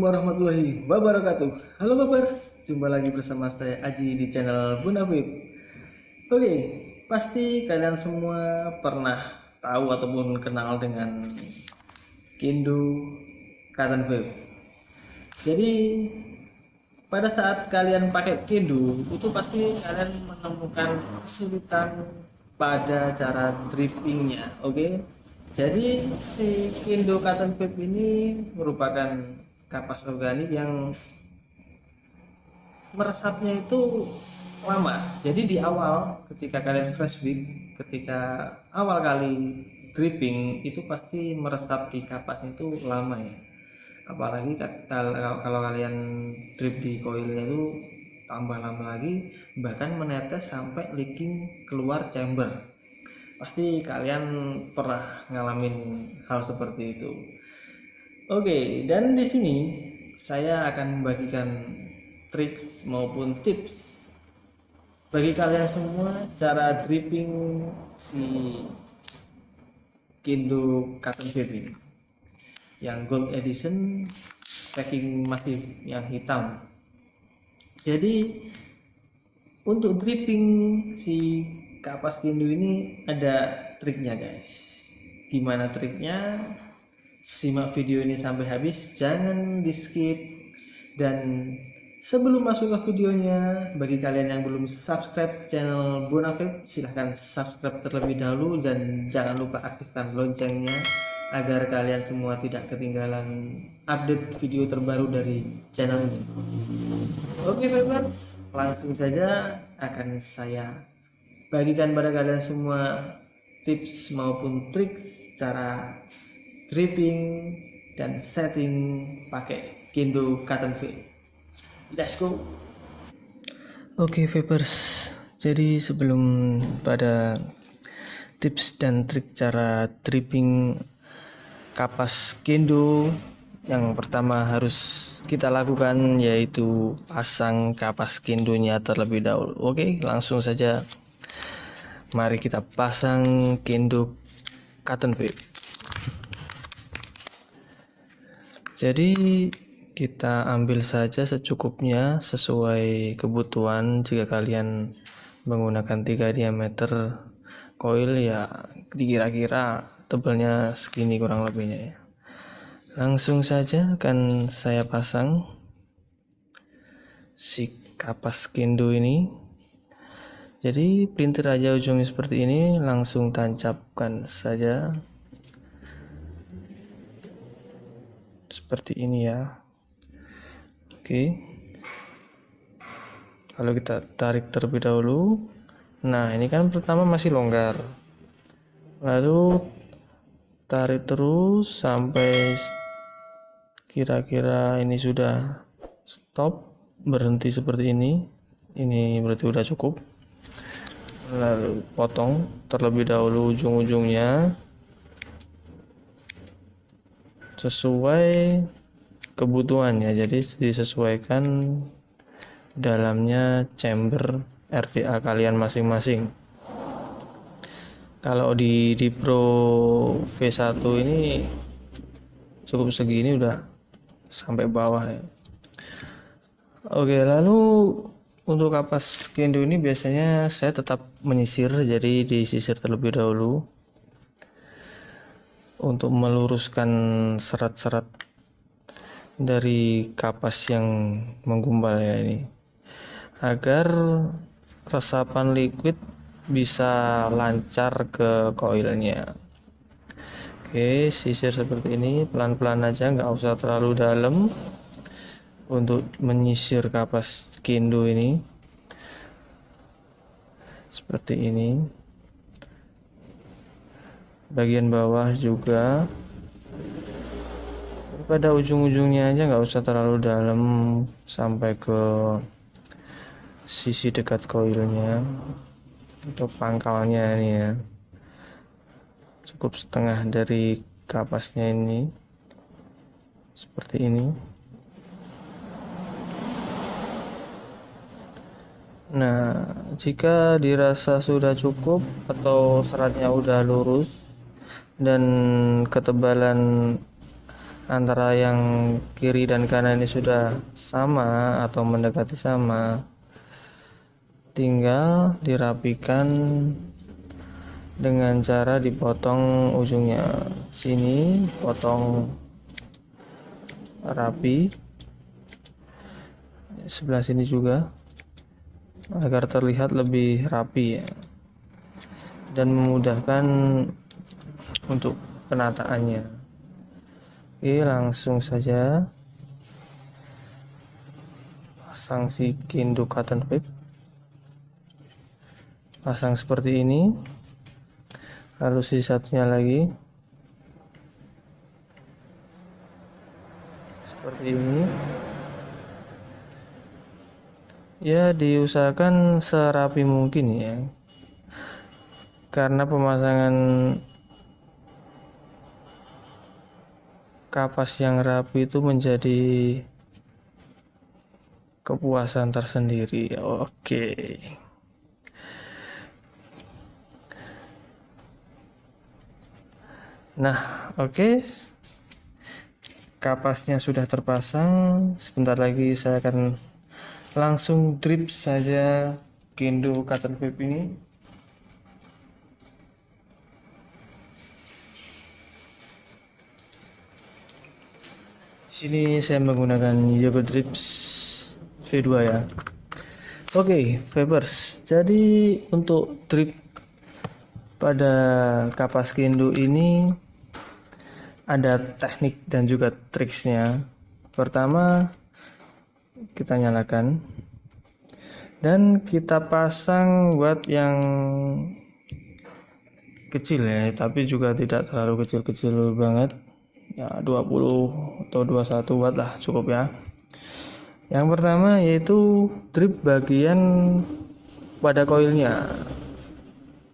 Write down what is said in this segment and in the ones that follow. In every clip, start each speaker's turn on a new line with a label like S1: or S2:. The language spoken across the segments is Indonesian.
S1: warahmatullahi wabarakatuh. Halo Babers, jumpa lagi bersama saya Aji di channel Bunafib. Oke, pasti kalian semua pernah tahu ataupun kenal dengan Kendo Cotton Vape. Jadi pada saat kalian pakai Kendo itu pasti kalian menemukan kesulitan pada cara drippingnya. Oke, jadi si Kendo Cotton Vape ini merupakan kapas organik yang meresapnya itu lama. Jadi di awal ketika kalian fresh whip, ketika awal kali dripping itu pasti meresap di kapasnya itu lama ya. Apalagi kalau kalian drip di coilnya itu tambah lama lagi, bahkan menetes sampai leaking keluar chamber. Pasti kalian pernah ngalamin hal seperti itu. Oke, dan di sini saya akan membagikan trik maupun tips bagi kalian semua cara dripping si Kendo Cotton Vape ini yang gold edition, packing masif yang hitam. Jadi untuk dripping si kapas Kendo ini ada triknya guys. Gimana triknya? Simak video ini sampai habis, jangan di skip. Dan sebelum masuk ke videonya, bagi kalian yang belum subscribe channel Bunafib, silahkan subscribe terlebih dahulu dan jangan lupa aktifkan loncengnya agar kalian semua tidak ketinggalan update video terbaru dari channel ini. Oke viewers, langsung saja akan saya bagikan pada kalian semua tips maupun trik cara dripping dan setting pakai Kendo Cotton Vape. Let's go. Oke vapers, jadi sebelum pada tips dan trik cara dripping kapas Kendo, yang pertama harus kita lakukan yaitu pasang kapas Kendonya terlebih dahulu. Oke, langsung saja mari kita pasang Kendo Cotton Vape. Jadi kita ambil saja secukupnya sesuai kebutuhan. Jika kalian menggunakan 3 diameter coil ya kira-kira tebalnya segini kurang lebihnya ya. Langsung saja akan saya pasang si kapas Kendo ini. Jadi pelintir aja ujungnya seperti ini, langsung tancapkan saja seperti ini ya. Oke, kalau kita tarik terlebih dahulu, nah ini kan pertama masih longgar, lalu tarik terus sampai kira-kira ini sudah stop, berhenti seperti ini berarti udah cukup. Lalu potong terlebih dahulu ujung-ujungnya sesuai kebutuhannya, jadi disesuaikan dalamnya chamber RDA kalian masing-masing. Kalau di Pro V1 ini cukup segini udah sampai bawah ya. Oke, lalu untuk kapas Kendo ini biasanya saya tetap menyisir, jadi disisir terlebih dahulu untuk meluruskan serat-serat dari kapas yang menggumpal ya ini, agar resapan liquid bisa lancar ke coilnya. Oke, sisir seperti ini, pelan-pelan aja, nggak usah terlalu dalam untuk menyisir kapas Kendo ini. Seperti ini. Bagian bawah juga, pada ujung-ujungnya aja, nggak usah terlalu dalam sampai ke sisi dekat coilnya untuk pangkalnya ini ya. Cukup setengah dari kapasnya ini seperti ini. Nah, jika dirasa sudah cukup atau seratnya udah lurus dan ketebalan antara yang kiri dan kanan ini sudah sama atau mendekati sama, tinggal dirapikan dengan cara dipotong ujungnya. Sini potong rapi, sebelah sini juga, agar terlihat lebih rapi ya, dan memudahkan untuk penataannya. Oke, langsung saja pasang si Kendo cotton pick. Pasang seperti ini, lalu si satunya lagi seperti ini. Ya, diusahakan serapi mungkin ya, karena pemasangan kapas yang rapi itu menjadi kepuasan tersendiri. Oke. Nah, oke. Kapasnya sudah terpasang. Sebentar lagi saya akan langsung drip saja Kendo cotton pick ini. Sini saya menggunakan Yoga Drips V2 ya. Oke, Vapers. Jadi untuk drip pada kapas Kendo ini ada teknik dan juga triksnya. Pertama, kita nyalakan dan kita pasang watt yang kecil ya, tapi juga tidak terlalu kecil-kecil banget. Ya, 20 atau 21 watt lah cukup ya. Yang pertama yaitu drip bagian pada koilnya.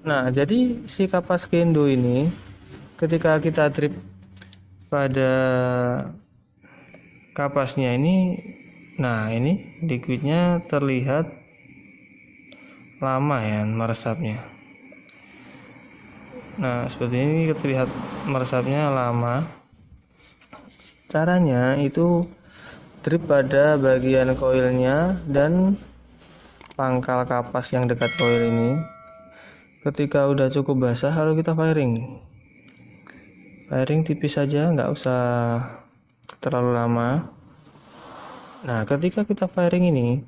S1: Nah, jadi si kapas Kendo ini ketika kita drip pada kapasnya ini, nah ini liquidnya terlihat lama ya meresapnya. Nah, seperti ini terlihat meresapnya lama. Caranya itu drip pada bagian koilnya dan pangkal kapas yang dekat koil ini. Ketika udah cukup basah, lalu kita firing. Firing tipis saja, nggak usah terlalu lama. Nah, ketika kita firing ini,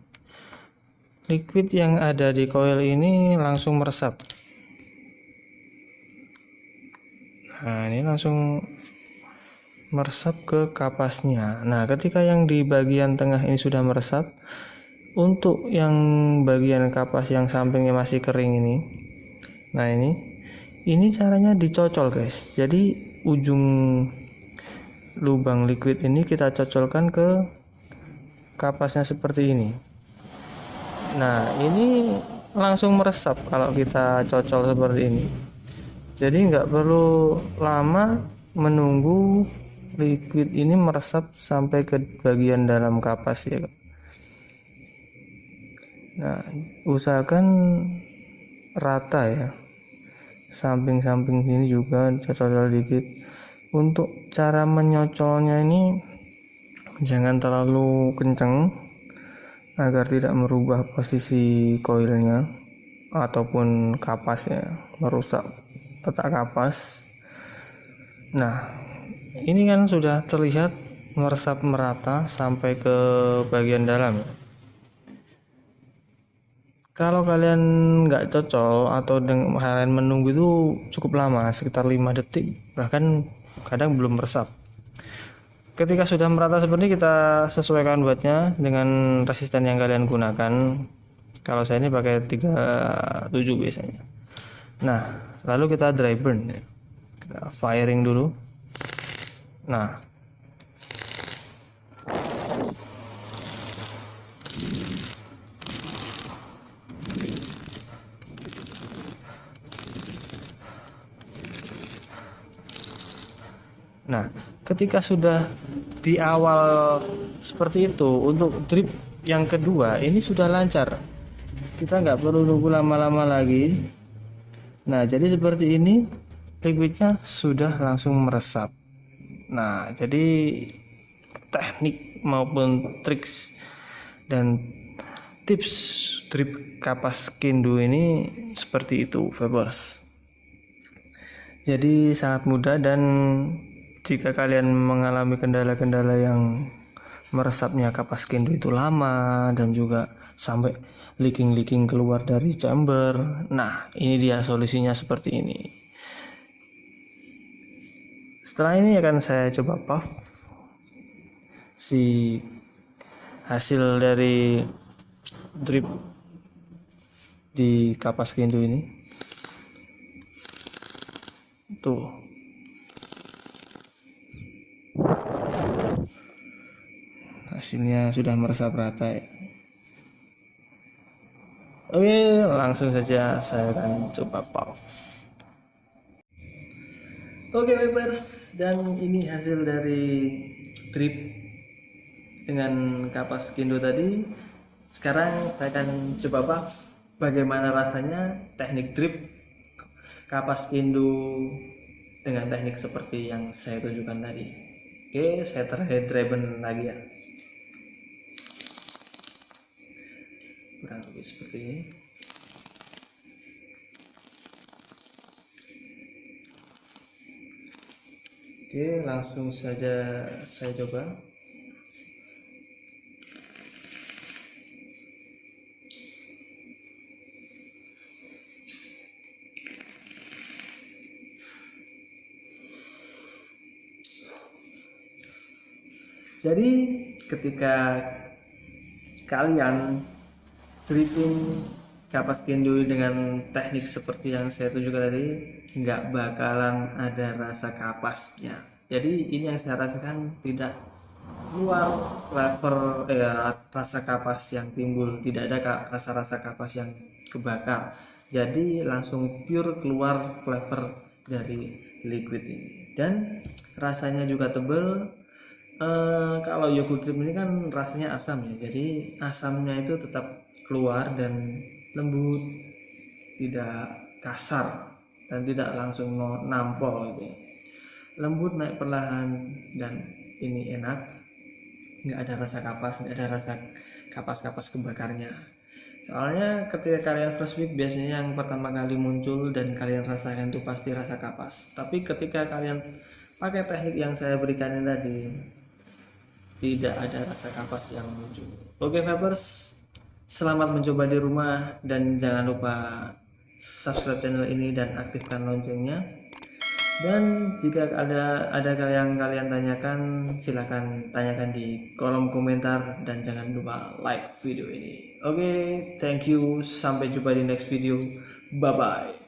S1: liquid yang ada di koil ini langsung meresap. Nah, ini langsung meresap ke kapasnya. Nah, ketika yang di bagian tengah ini sudah meresap, untuk yang bagian kapas yang sampingnya masih kering ini, nah ini caranya dicocol guys. Jadi ujung lubang liquid ini kita cocolkan ke kapasnya seperti ini. Nah, ini langsung meresap kalau kita cocol seperti ini. Jadi nggak perlu lama menunggu liquid ini meresap sampai ke bagian dalam kapas ya. Nah, usahakan rata ya, samping-samping sini juga cocol dikit. Untuk cara menyocolnya ini jangan terlalu kencang agar tidak merubah posisi koilnya ataupun kapasnya, merusak petak kapas. Nah, ini kan sudah terlihat meresap merata sampai ke bagian dalam. Kalau kalian nggak cocol atau kalian menunggu itu cukup lama, sekitar 5 detik, bahkan kadang belum meresap. Ketika sudah merata seperti ini, kita sesuaikan wattnya dengan resisten yang kalian gunakan. Kalau saya ini pakai 37 biasanya. Nah, lalu kita dry burn. Kita firing dulu. Nah, ketika sudah di awal seperti itu, untuk drip yang kedua ini sudah lancar. Kita nggak perlu nunggu lama-lama lagi. Nah, jadi seperti ini liquidnya sudah langsung meresap. Nah, jadi teknik maupun triks dan tips drip kapas Kendo ini seperti itu, Febers. Jadi sangat mudah, dan jika kalian mengalami kendala-kendala yang meresapnya kapas Kendo itu lama dan juga sampai leaking keluar dari chamber, nah ini dia solusinya seperti ini. Setelah ini akan saya coba puff si hasil dari drip di kapas Kendo ini. Tuh, hasilnya sudah meresap rata ya. Oke, langsung saja saya akan coba puff. Oke, Vipers, dan ini hasil dari drip dengan kapas Kendo tadi. Sekarang saya akan coba puff bagaimana rasanya teknik drip kapas Kendo dengan teknik seperti yang saya tunjukkan tadi. Oke, saya terhead ribbon lagi ya. Kurang lebih seperti ini. Oke, langsung saja saya coba. Jadi ketika kalian dripping kapas Kendo dengan teknik seperti yang saya tunjukkan tadi, nggak bakalan ada rasa kapasnya. Jadi ini yang saya rasakan, tidak keluar flavor rasa kapas yang timbul, tidak ada rasa kapas yang kebakar. Jadi langsung pure keluar flavor dari liquid ini, dan rasanya juga tebal. Kalau yogurt drip ini kan rasanya asam ya, jadi asamnya itu tetap keluar dan lembut, tidak kasar dan tidak langsung nampol gitu ya. Lembut, naik perlahan, dan ini enak, nggak ada rasa kapas, nggak ada rasa kapas kebakarnya. Soalnya ketika kalian fresh whip biasanya yang pertama kali muncul dan kalian rasakan itu pasti rasa kapas, tapi ketika kalian pakai teknik yang saya berikan ini tadi, tidak ada rasa kapas yang muncul. Oke, Vapers, selamat mencoba di rumah, dan jangan lupa subscribe channel ini dan aktifkan loncengnya. Dan jika ada yang kalian tanyakan, silahkan tanyakan di kolom komentar, dan jangan lupa like video ini. Oke, thank you, sampai jumpa di next video. Bye bye.